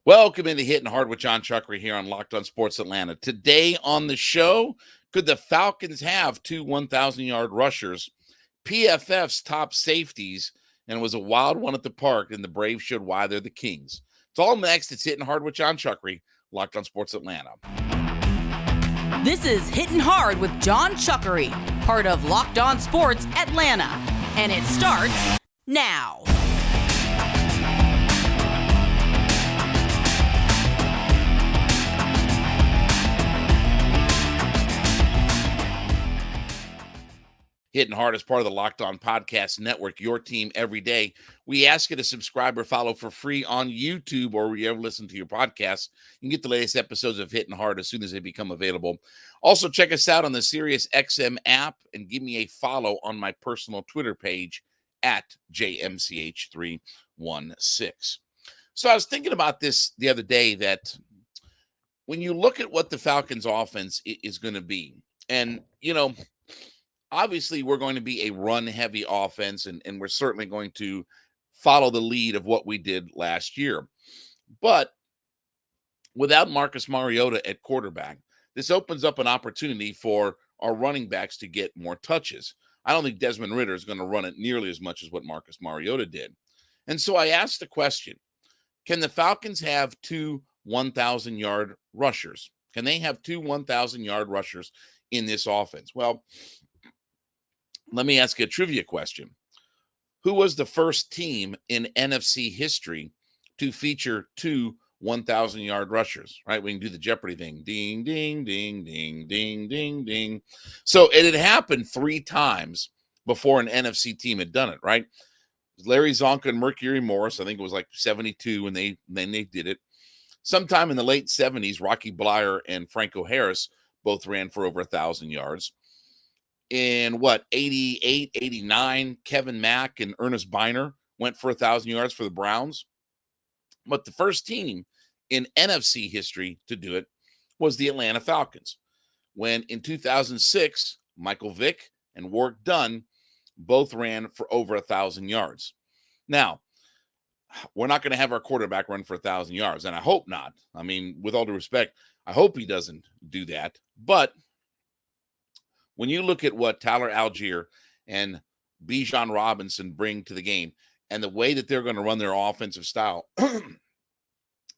Welcome into Hittin Hard with Jon Chuckery here on Locked On Sports Atlanta. Today on the show, could the Falcons have two 1,000-yard rushers, PFF's top safeties, and it was a wild one at the park, and the Braves showed why they're the Kings. It's all next. It's Hittin Hard with Jon Chuckery, Locked On Sports Atlanta. This is Hittin Hard with Jon Chuckery, part of Locked On Sports Atlanta, and it starts now. Hittin Hard is part of the Locked On Podcast Network, your team every day. We ask you to subscribe or follow for free on YouTube or wherever you ever listen to your podcasts. You can get the latest episodes of Hittin Hard as soon as they become available. Also, check us out on the Sirius XM app and give me a follow on my personal Twitter page at JMCH316. So I was thinking about this the other day, that when you look at what the Falcons offense is going to be, and, obviously, we're going to be a run-heavy offense, and we're certainly going to follow the lead of what we did last year. But without Marcus Mariota at quarterback, this opens up an opportunity for our running backs to get more touches. I don't think Desmond Ridder is going to run it nearly as much as what Marcus Mariota did. And so I asked the question, can the Falcons have two 1,000-yard rushers? Can they have two 1,000-yard rushers in this offense? Well, let me ask you a trivia question. Who was the first team in NFC history to feature two 1,000-yard rushers, right? We can do the Jeopardy thing. Ding, ding, ding, ding, ding, ding, ding. So it had happened three times before an NFC team had done it, right? Larry Zonka and Mercury Morris, I think it was like 72 when they did it. Sometime in the late 70s, Rocky Bleier and Franco Harris both ran for over 1,000 yards. In 88, 89, Kevin Mack and Ernest Biner went for 1,000 yards for the Browns. But the first team in NFC history to do it was the Atlanta Falcons, when in 2006, Michael Vick and Warwick Dunn both ran for over 1,000 yards. Now, we're not going to have our quarterback run for 1,000 yards, and I hope not. I mean, with all due respect, I hope he doesn't do that. But when you look at what Tyler Allgeier and Bijan Robinson bring to the game and the way that they're going to run their offensive style,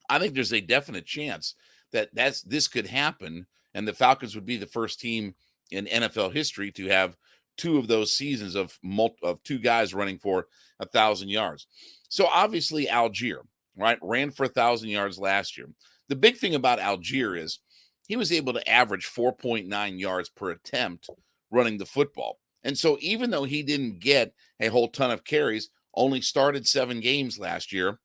I think there's a definite chance that this could happen, and the Falcons would be the first team in NFL history to have two of those seasons of two guys running for 1,000 yards. So obviously Allgeier, right, ran for 1,000 yards last year. The big thing about Allgeier is he was able to average 4.9 yards per attempt running the football. And so even though he didn't get a whole ton of carries, only started 7 games last year,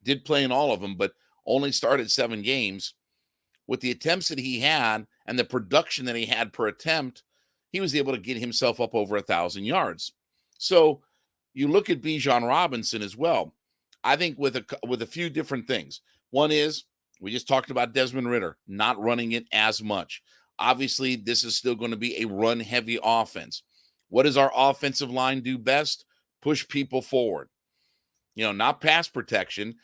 did play in all of them, but only started 7 games, with the attempts that he had and the production that he had per attempt, he was able to get himself up over 1,000 yards. So you look at Bijan Robinson as well. I think with a few different things. One is, we just talked about Desmond Ridder not running it as much. Obviously, this is still going to be a run-heavy offense. What does our offensive line do best? Push people forward. Not pass protection.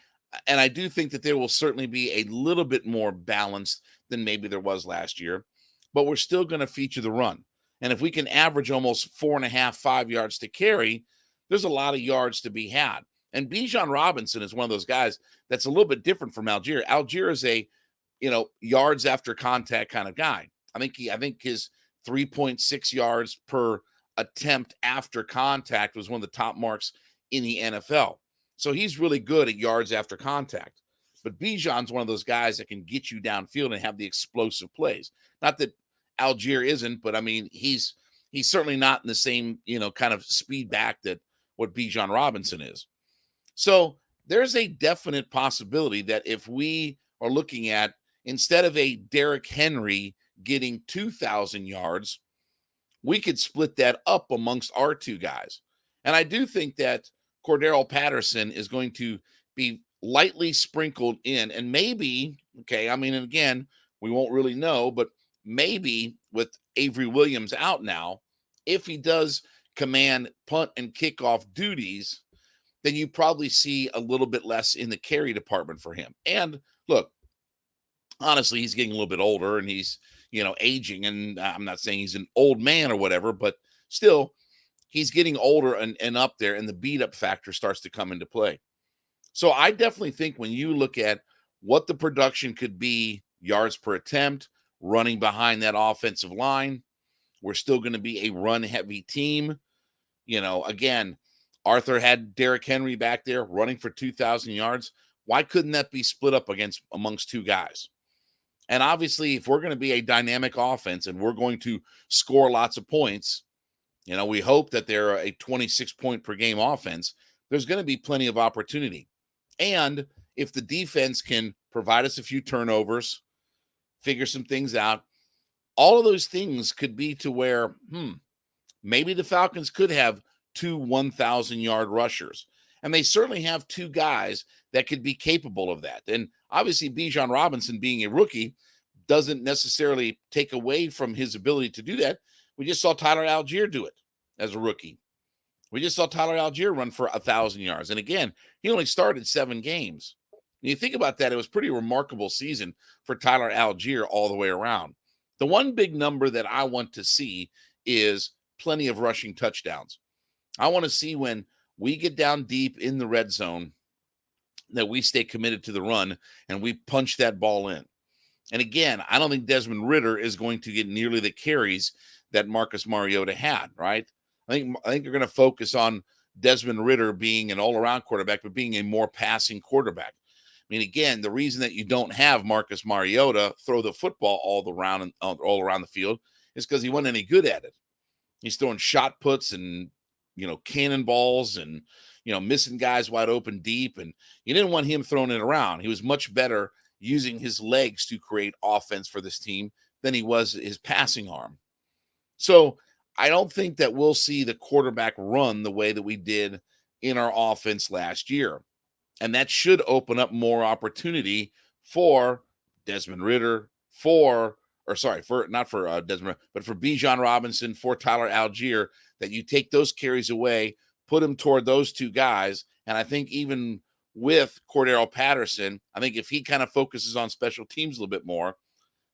And I do think that there will certainly be a little bit more balanced than maybe there was last year. But we're still going to feature the run. And if we can average almost 4.5, 5 yards to carry, there's a lot of yards to be had. And Bijan Robinson is one of those guys that's a little bit different from Allgeier. Allgeier is a, yards after contact kind of guy. I think his 3.6 yards per attempt after contact was one of the top marks in the NFL. So he's really good at yards after contact. But Bijan's one of those guys that can get you downfield and have the explosive plays. Not that Allgeier isn't, but I mean, he's certainly not in the same, kind of speed back that what Bijan Robinson is. So there's a definite possibility that if we are looking at, instead of a Derrick Henry getting 2,000 yards, we could split that up amongst our two guys. And I do think that Cordero Patterson is going to be lightly sprinkled in, and maybe, and again, we won't really know, but maybe with Avery Williams out now, if he does command punt and kickoff duties, then you probably see a little bit less in the carry department for him. And look, honestly, he's getting a little bit older and he's, aging. And I'm not saying he's an old man or whatever, but still, he's getting older and up there, and the beat up factor starts to come into play. So I definitely think when you look at what the production could be, yards per attempt, running behind that offensive line, we're still going to be a run heavy team. Again, Arthur had Derrick Henry back there running for 2,000 yards. Why couldn't that be split up amongst two guys? And obviously, if we're going to be a dynamic offense and we're going to score lots of points, we hope that they're a 26 point per game offense. There's going to be plenty of opportunity. And if the defense can provide us a few turnovers, figure some things out, all of those things could be to where, maybe the Falcons could have 2 1,000-yard rushers. And they certainly have two guys that could be capable of that. And obviously, Bijan Robinson being a rookie doesn't necessarily take away from his ability to do that. We just saw Tyler Allgeier do it as a rookie. We just saw Tyler Allgeier run for 1,000 yards. And again, he only started 7 games. When you think about that, it was a pretty remarkable season for Tyler Allgeier all the way around. The one big number that I want to see is plenty of rushing touchdowns. I want to see when we get down deep in the red zone that we stay committed to the run and we punch that ball in. And again, I don't think Desmond Ridder is going to get nearly the carries that Marcus Mariota had, right? I think they're going to focus on Desmond Ridder being an all-around quarterback, but being a more passing quarterback. I mean, again, the reason that you don't have Marcus Mariota throw the football all around the field is because he wasn't any good at it. He's throwing shot puts and, cannonballs and, missing guys wide open deep. And you didn't want him throwing it around. He was much better using his legs to create offense for this team than he was his passing arm. So I don't think that we'll see the quarterback run the way that we did in our offense last year. And that should open up more opportunity for Desmond Ridder, not for Desmond, but for Bijan Robinson, for Tyler Allgeier, that you take those carries away, put them toward those two guys. And I think even with Cordero Patterson, I think if he kind of focuses on special teams a little bit more,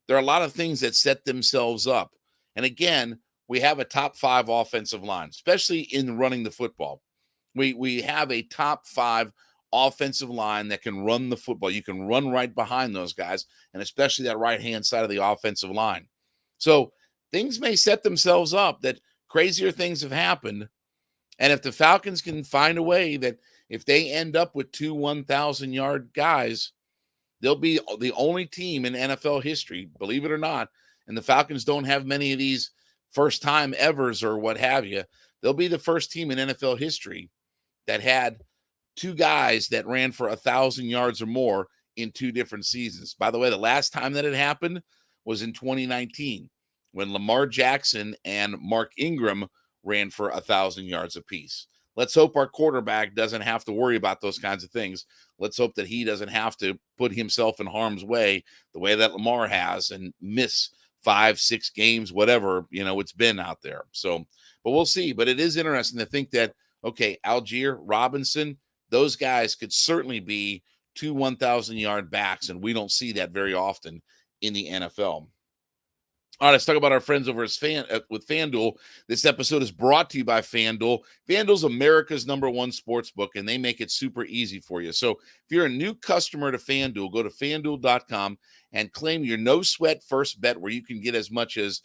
there are a lot of things that set themselves up. And again, we have a top 5 offensive line, especially in running the football. We have a top 5 offensive line that can run the football. You can run right behind those guys, and especially that right-hand side of the offensive line. So things may set themselves up that crazier things have happened. And if the Falcons can find a way that if they end up with 2 1,000-yard guys, they'll be the only team in NFL history, believe it or not, and the Falcons don't have many of these first-time evers or what have you. They'll be the first team in NFL history that had 2 guys that ran for 1,000 yards or more in 2 different seasons. By the way, the last time that it happened was in 2019 when Lamar Jackson and Mark Ingram ran for 1,000 yards apiece. Let's hope our quarterback doesn't have to worry about those kinds of things. Let's hope that he doesn't have to put himself in harm's way the way that Lamar has and miss 5-6 games, whatever, it's been out there. So, but we'll see. But it is interesting to think that, okay, Allgeier, Robinson, those guys could certainly be 2 1,000-yard backs, and we don't see that very often in the NFL. All right, let's talk about our friends over with FanDuel. This episode is brought to you by FanDuel. FanDuel's America's #1 sports book, and they make it super easy for you. So if you're a new customer to FanDuel, go to FanDuel.com and claim your no-sweat first bet where you can get as much as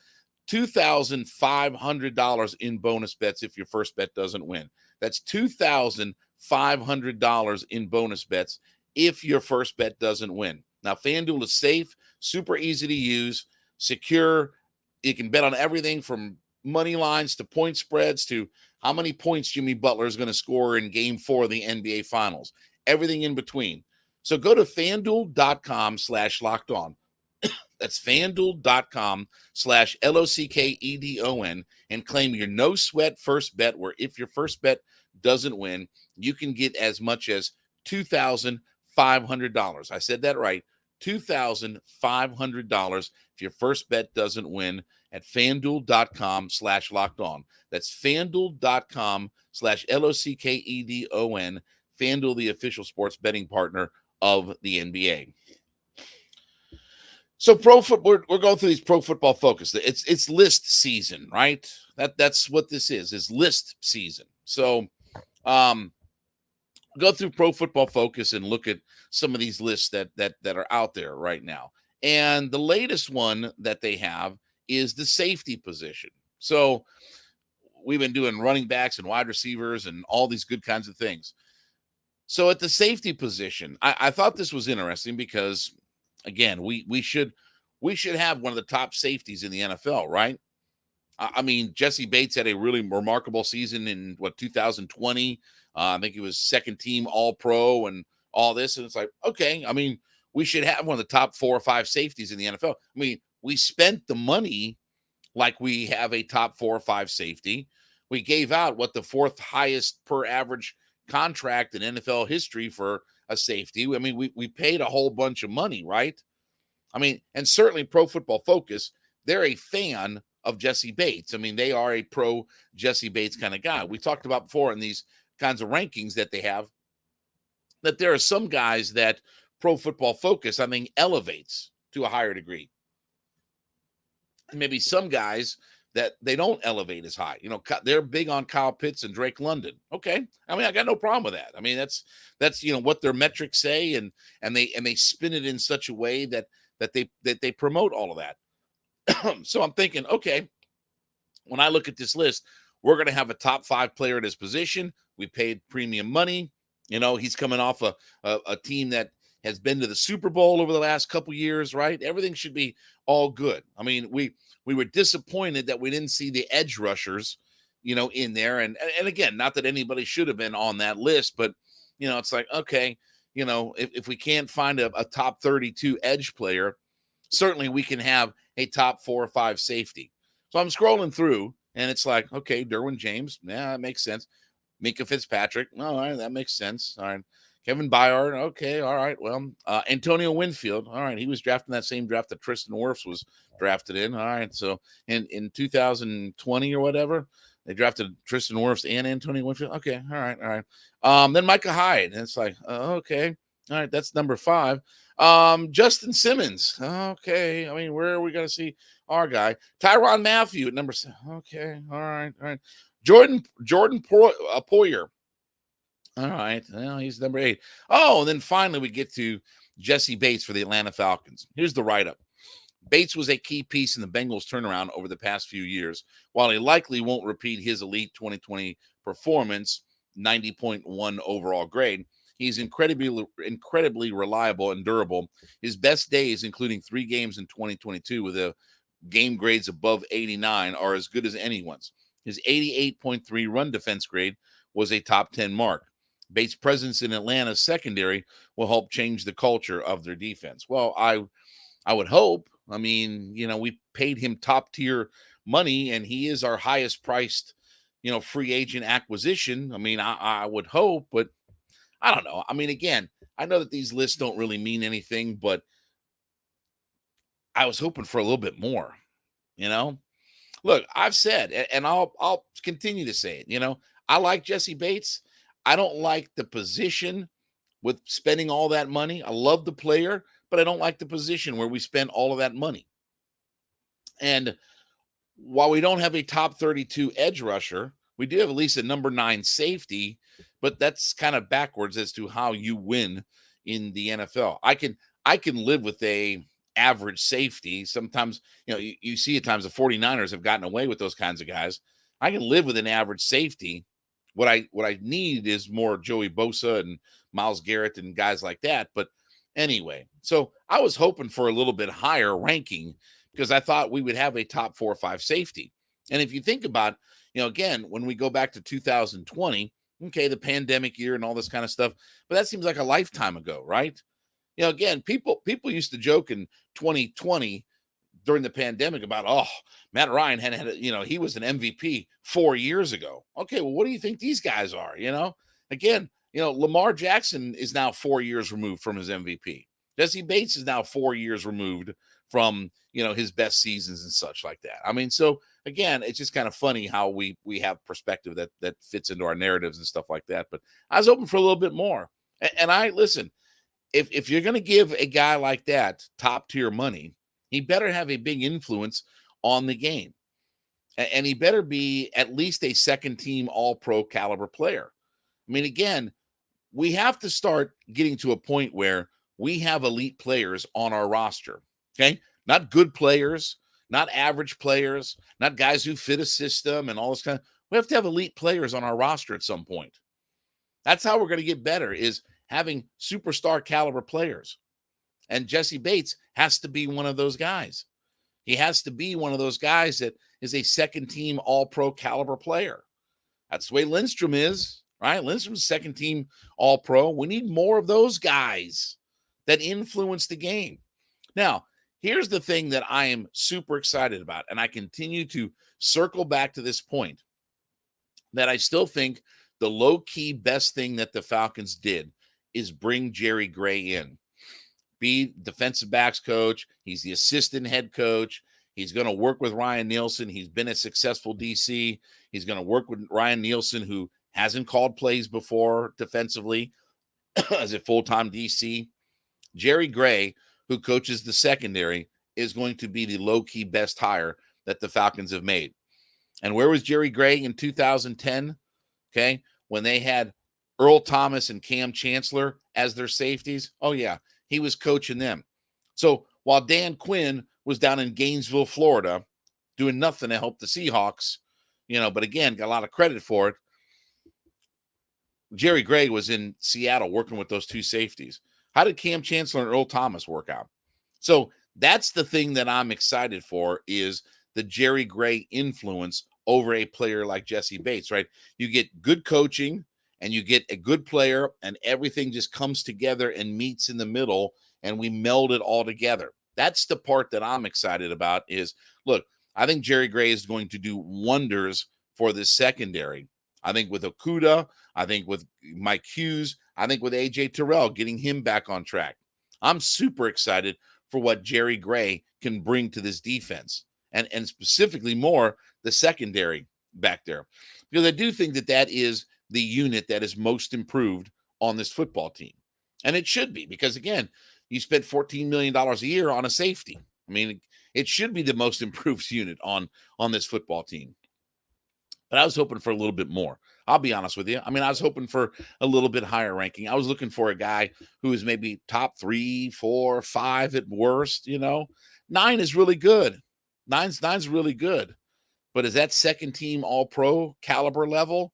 $2,500 in bonus bets if your first bet doesn't win. That's $2,500 in bonus bets if your first bet doesn't win. Now, FanDuel is safe, super easy to use, secure. You can bet on everything from money lines to point spreads to how many points Jimmy Butler is going to score in Game 4 of the NBA Finals. Everything in between. So go to FanDuel.com/LockedOn. That's FanDuel.com/LOCKEDON and claim your no-sweat first bet where if your first bet doesn't win, you can get as much as $2,500. I said that right. $2,500 if your first bet doesn't win at FanDuel.com/LockedOn. That's FanDuel.com/LOCKEDON. FanDuel, the official sports betting partner of the NBA. So pro football, we're going through these Pro Football Focus. It's list season, right? That's what this is list season. So um go through Pro Football Focus and look at some of these lists that are out there right now. And the latest one that they have is the safety position. So we've been doing running backs and wide receivers and all these good kinds of things. So at the safety position, I thought this was interesting because, again, we should have one of the top safeties in the NFL, right? I mean, Jessie Bates had a really remarkable season in 2020. I think he was second team All Pro and all this, and it's like, okay, I mean, we should have one of the top 4 or 5 safeties in the NFL. I mean, we spent the money like we have a top 4 or 5 safety. We gave out the 4th highest per average contract in NFL history for a safety. I mean, we paid a whole bunch of money, right? I mean, and certainly Pro Football Focus, they're a fan of Jessie Bates. I mean, they are a pro Jessie Bates kind of guy. We talked about before in these kinds of rankings that they have that there are some guys that Pro Football Focus, I mean, elevates to a higher degree. And maybe some guys that they don't elevate as high. You know, they're big on Kyle Pitts and Drake London. Okay. I mean, I got no problem with that. I mean, that's what their metrics say, and they spin it in such a way that they promote all of that. So I'm thinking, okay, when I look at this list, we're going to have a top 5 player at his position. We paid premium money. You know, he's coming off a team that has been to the Super Bowl over the last couple years, right? Everything should be all good. I mean, we were disappointed that we didn't see the edge rushers, you know, in there. And again, not that anybody should have been on that list, but, you know, it's like, okay, you know, if we can't find a top 32 edge player, certainly we can have a top 4 or 5 safety. So I'm scrolling through and it's like, okay, Derwin James. Yeah, that makes sense. Mika Fitzpatrick. All right, that makes sense. All right. Kevin Byard. Okay. All right. Well, Antonio Winfield. All right. He was drafted in that same draft that Tristan Wirfs was drafted in. All right. So in 2020 or whatever, they drafted Tristan Wirfs and Antonio Winfield. Okay. All right. All right. Then Micah Hyde. And it's like, okay. All right. That's number 5. Justin Simmons. Okay. I mean, where are we going to see our guy? Tyrann Mathieu at number 7. Okay. All right. All right. Jordan Poyer. All right. Well, he's number 8. Oh, and then finally we get to Jessie Bates for the Atlanta Falcons. Here's the write-up. Bates was a key piece in the Bengals' turnaround over the past few years. While he likely won't repeat his elite 2020 performance, 90.1 overall grade, he's incredibly reliable and durable. His best days, including 3 games in 2022 with a game grades above 89, are as good as anyone's. His 88.3 run defense grade was a top 10 mark. Bates' presence in Atlanta's secondary will help change the culture of their defense. Well, I would hope. I mean, you know, we paid him top tier money and he is our highest priced, you know, free agent acquisition. I mean, I would hope, but I don't know. I mean, again, I know that these lists don't really mean anything, but I was hoping for a little bit more, you know? Look, I've said, and I'll continue to say it, you know, I like Jessie Bates. I don't like the position with spending all that money. I love the player, but I don't like the position where we spend all of that money. And while we don't have a top 32 edge rusher, we do have at least a number 9 safety, but that's kind of backwards as to how you win in the NFL. I can live with a average safety. Sometimes, you know, you see at times the 49ers have gotten away with those kinds of guys. I can live with an average safety. What I need is more Joey Bosa and Myles Garrett and guys like that. But anyway, so I was hoping for a little bit higher ranking because I thought we would have a top 4 or 5 safety. And if you think about, you know, again, when we go back to 2020, okay, the pandemic year and all this kind of stuff, but that seems like a lifetime ago, right? You know, again, people used to joke in 2020 during the pandemic about, oh, Matt Ryan had you know, he was an MVP 4 years ago. Okay, well, what do you think these guys are? You know, again, you know, Lamar Jackson is now 4 years removed from his MVP. Jessie Bates is now 4 years removed from, you know, his best seasons and such like that. I mean, so again, it's just kind of funny how we have perspective that fits into our narratives and stuff like that. But I was hoping for a little bit more. And I listen, if you're going to give a guy like that top tier money, He better have a big influence on the game. And he better be at least a second team all-pro caliber player. I mean, again, we have to start getting to a point where we have elite players on our roster. Okay. Not good players, not average players, not guys who fit a system and all this kind of. We have to have elite players on our roster at some point. That's how we're going to get better, is having superstar caliber players. And Jessie Bates has to be one of those guys. He has to be one of those guys that is a second team all-pro caliber player. That's the way Lindstrom is, right? Lindstrom's second team all-pro. We need more of those guys that influence the game. Now, here's the thing that I am super excited about, and I continue to circle back to this point, that I still think the low-key best thing that the Falcons did is bring Jerry Gray in. Be defensive backs coach. He's the assistant head coach. He's going to work with Ryan Nielsen. He's been a successful DC. He's going to work with Ryan Nielsen, who hasn't called plays before defensively as a full-time DC. Jerry Gray, who coaches the secondary, is going to be the low-key best hire that the Falcons have made. And where was Jerry Gray in 2010? Okay, when they had Earl Thomas and Cam Chancellor as their safeties. Oh, yeah, he was coaching them. So while Dan Quinn was down in Gainesville, Florida, doing nothing to help the Seahawks, but again, got a lot of credit for it, Jerry Gray was in Seattle working with those two safeties. How did Cam Chancellor and Earl Thomas work out? So that's the thing that I'm excited for, is the Jerry Gray influence over a player like Jessie Bates, right? You get good coaching and you get a good player, and everything just comes together and meets in the middle, and we meld it all together. That's the part that I'm excited about. Is, look, I think Jerry Gray is going to do wonders for this secondary. I think with Okudah, I think with Mike Hughes, I think with AJ Terrell, getting him back on track. I'm super excited for what Jerry Gray can bring to this defense, and specifically more the secondary back there. Because I do think that is the unit that is most improved on this football team. And it should be, because, again, you spent $14 million a year on a safety. I mean, it should be the most improved unit on this football team. But I was hoping for a little bit more. I'll be honest with you. I mean, I was hoping for a little bit higher ranking. I was looking for a guy who is maybe top 3, 4, 5 at worst. 9 is really good. Nine's really good. But is that second team all-pro caliber level?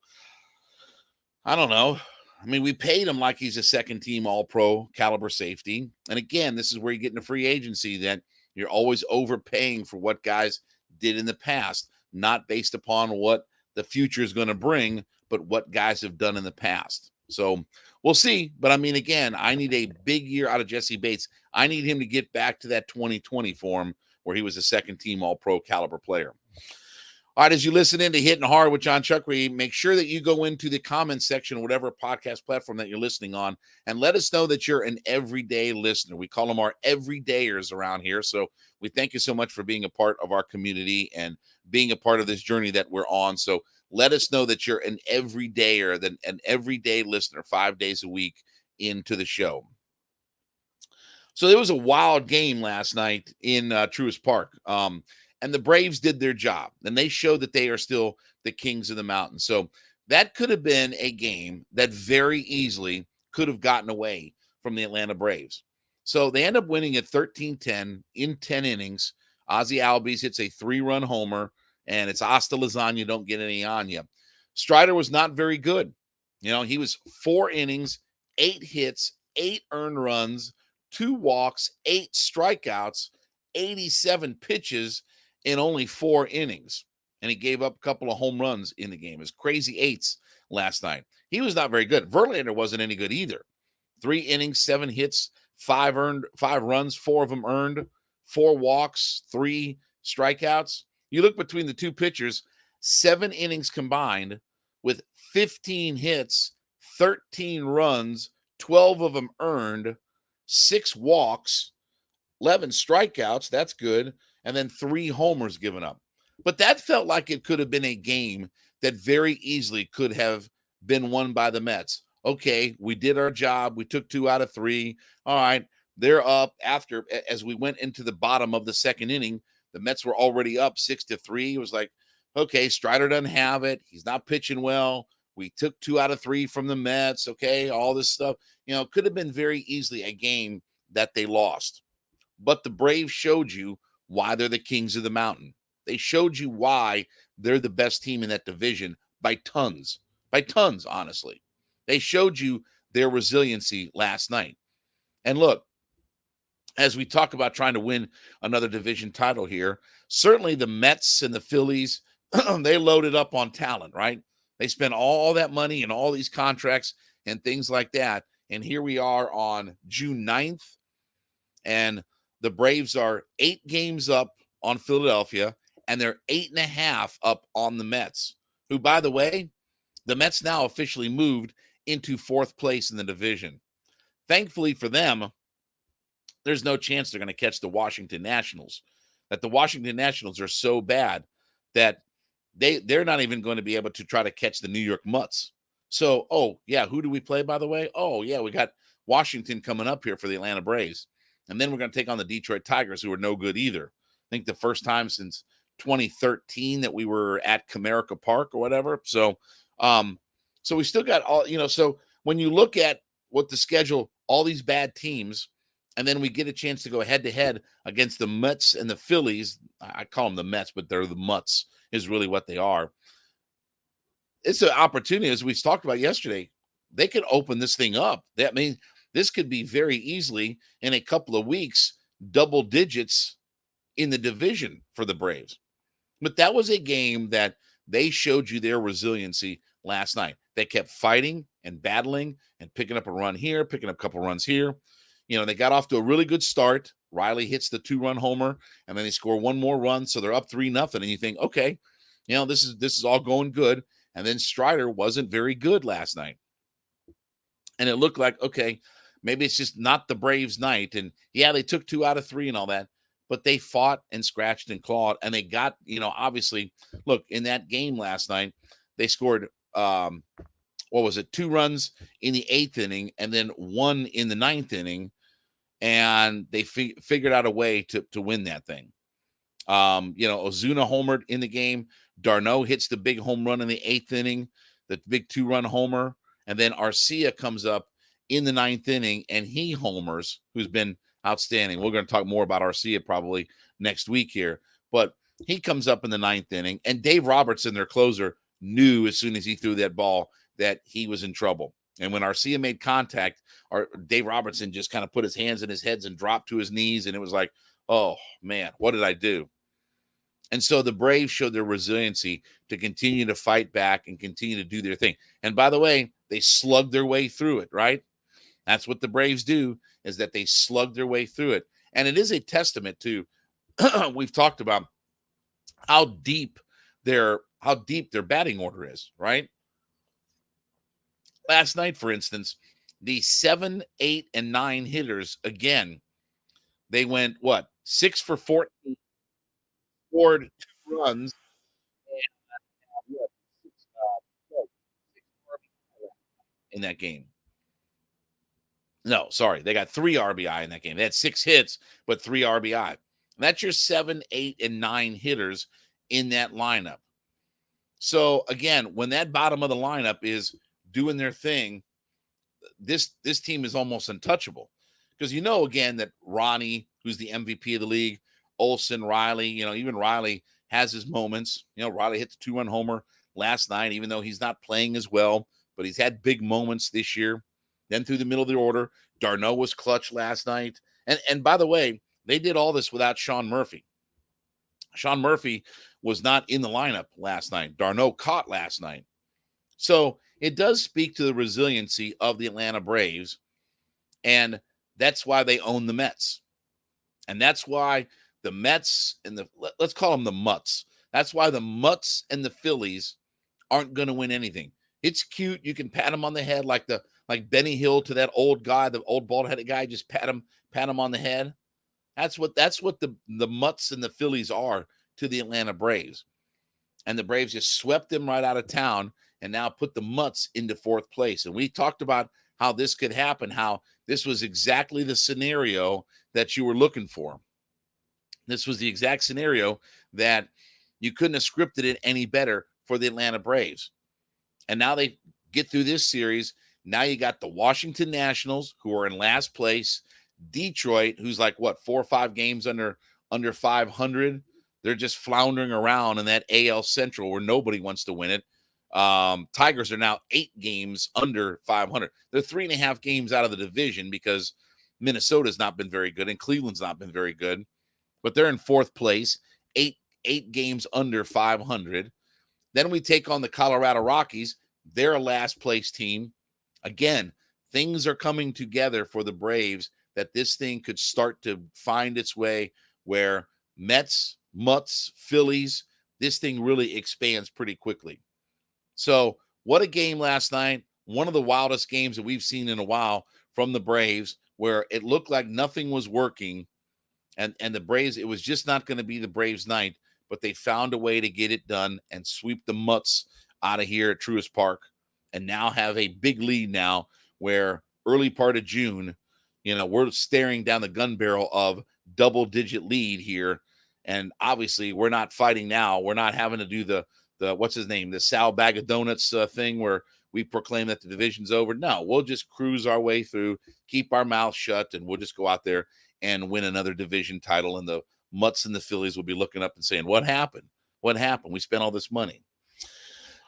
I don't know. I mean, we paid him like he's a second team all-pro caliber safety. And again, this is where you get into free agency, that you're always overpaying for what guys did in the past, not based upon what the future is going to bring, but what guys have done in the past. So we'll see. But I mean, again, I need a big year out of Jessie Bates. I need him to get back to that 2020 form where he was a second team all-pro caliber player. All right, as you listen in to Hittin' Hard with Jon Chuckery, make sure that you go into the comments section, whatever podcast platform that you're listening on, and let us know that you're an everyday listener. We call them our everydayers around here. So we thank you so much for being a part of our community and being a part of this journey that we're on. So let us know that you're an everydayer, an everyday listener, 5 days a week into the show. So there was a wild game last night in Truist Park. And the Braves did their job, and they showed that they are still the kings of the mountain. So that could have been a game that very easily could have gotten away from the Atlanta Braves. So they end up winning at 13-10 in 10 innings. Ozzie Albies hits a 3-run homer, and it's hasta lasagna, don't get any on you. Strider was not very good. He was 4 innings, 8 hits, 8 earned runs, 2 walks, 8 strikeouts, 87 pitches, in only 4 innings. And he gave up a couple of home runs in the game. It was crazy 8s last night. He was not very good. Verlander wasn't any good either. 3 innings, 7 hits, 5 runs, 4 of them earned, 4 walks, 3 strikeouts. You look between the two pitchers, 7 innings combined with 15 hits, 13 runs, 12 of them earned, 6 walks, 11 strikeouts. That's good. And then 3 homers given up. But that felt like it could have been a game that very easily could have been won by the Mets. Okay, we did our job. We took 2 out of 3. All right, They're up as we went into the bottom of the second inning. The Mets were already up 6-3. It was like, okay, Strider doesn't have it. He's not pitching well. We took 2 out of 3 from the Mets. Okay, all this stuff. Could have been very easily a game that they lost. But the Braves showed you why they're the kings of the mountain. They showed you why they're the best team in that division by tons, honestly. They showed you their resiliency last night. And look, as we talk about trying to win another division title here, certainly the Mets and the Phillies, they loaded up on talent, right? They spent all that money and all these contracts and things like that. And here we are on June 9th, and the Braves are 8 games up on Philadelphia, and they're 8.5 up on the Mets, who, by the way, the Mets now officially moved into 4th place in the division. Thankfully for them, there's no chance they're going to catch the Washington Nationals. That the Washington Nationals are so bad that they're not even going to be able to try to catch the New York Mutts. So, who do we play, by the way? We got Washington coming up here for the Atlanta Braves. And then we're going to take on the Detroit Tigers, who are no good either. I think the first time since 2013 that we were at Comerica Park or whatever. So we still got all, so when you look at what the schedule, all these bad teams, and then we get a chance to go head-to-head against the Mets and the Phillies. I call them the Mets, but they're the Mutts is really what they are. It's an opportunity, as we talked about yesterday. They could open this thing up. That means this could be very easily, in a couple of weeks, double digits in the division for the Braves. But that was a game that they showed you their resiliency last night. They kept fighting and battling and picking up a run here, picking up a couple runs here. They got off to a really good start. Riley hits the 2-run homer, and then they score one more run, so they're up 3-0. And you think, okay, this is all going good. And then Strider wasn't very good last night. And it looked like, okay, maybe it's just not the Braves' night. And yeah, they took 2 out of 3 and all that, but they fought and scratched and clawed. And they got, obviously, look, in that game last night, they scored 2 runs in the 8th inning and then 1 in the 9th inning. And they figured out a way to win that thing. Ozuna homered in the game. Darno hits the big home run in the 8th inning, the big 2-run homer. And then Arcia comes up in the 9th inning, and he homers, who's been outstanding. We're going to talk more about Arcia probably next week here. But he comes up in the 9th inning, and Dave Robertson, their closer, knew as soon as he threw that ball that he was in trouble. And when Arcia made contact, Dave Robertson just kind of put his hands in his heads and dropped to his knees. And it was like, oh, man, what did I do? And so the Braves showed their resiliency to continue to fight back and continue to do their thing. And by the way, they slugged their way through it, right? That's what the Braves do, is that they slug their way through it. And it is a testament to, we've talked about how deep their batting order is, right? Last night, for instance, the 7, 8, and 9 hitters, again, they went, 6 for 14, scored 2 runs, and in that game. No, sorry, they got 3 RBI in that game. They had 6 hits, but 3 RBI. And that's your 7, 8, and 9 hitters in that lineup. So, again, when that bottom of the lineup is doing their thing, this team is almost untouchable. Because again, that Ronnie, who's the MVP of the league, Olsen, Riley, even Riley has his moments. Riley hit the 2-run homer last night, even though he's not playing as well, but he's had big moments this year. Then through the middle of the order, Darno was clutch last night. And by the way, they did all this without Sean Murphy. Sean Murphy was not in the lineup last night. Darno caught last night. So it does speak to the resiliency of the Atlanta Braves. And that's why they own the Mets. And that's why the Mets and let's call them the Mutts. That's why the Mutts and the Phillies aren't going to win anything. It's cute. You can pat them on the head like Benny Hill to that old guy, the old bald-headed guy, just pat him on the head. That's what the Mutts and the Phillies are to the Atlanta Braves. And the Braves just swept them right out of town and now put the Mutts into 4th place. And we talked about how this could happen, how This was exactly the scenario that you were looking for. This was the exact scenario that you couldn't have scripted it any better for the Atlanta Braves. And now they get through this series. Now you got the Washington Nationals, who are in last place. Detroit, who's like, 4 or 5 games under 500. They're just floundering around in that AL Central where nobody wants to win it. Tigers are now 8 games under 500. They're 3.5 games out of the division because Minnesota's not been very good and Cleveland's not been very good. But they're in 4th place, 8 games under 500. Then we take on the Colorado Rockies. They're a last place team. Again, things are coming together for the Braves that this thing could start to find its way where Mets, Mutts, Phillies, this thing really expands pretty quickly. So what a game last night. One of the wildest games that we've seen in a while from the Braves, where it looked like nothing was working. And the Braves, it was just not going to be the Braves' night, but they found a way to get it done and sweep the Mutts out of here at Truist Park and now have a big lead now where early part of June, we're staring down the gun barrel of double-digit lead here. And obviously, we're not fighting now. We're not having to do the what's his name, the Sal Bag of Donuts thing where we proclaim that the division's over. No, we'll just cruise our way through, keep our mouth shut, and we'll just go out there and win another division title. And the Mutts and the Phillies will be looking up and saying, what happened? What happened? We spent all this money.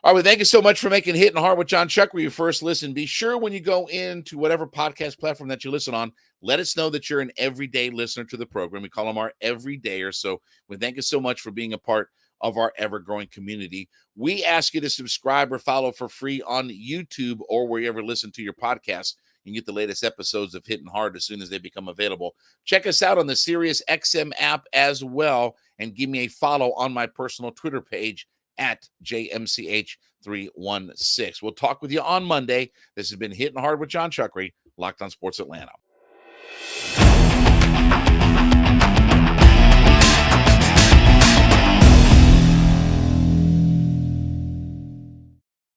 All right, well, thank you so much for making Hittin' Hard with Jon Chuckery your first listen. Be sure when you go into whatever podcast platform that you listen on, let us know that you're an everyday listener to the program. We call them our everydayer. So we thank you so much for being a part of our ever-growing community. We ask you to subscribe or follow for free on YouTube or wherever you listen to your podcasts. You can get the latest episodes of Hittin' Hard as soon as they become available. Check us out on the Sirius XM app as well, and give me a follow on my personal Twitter page at JMCH316. We'll talk with you on Monday. This has been Hittin' Hard with Jon Chuckery, Locked on Sports Atlanta.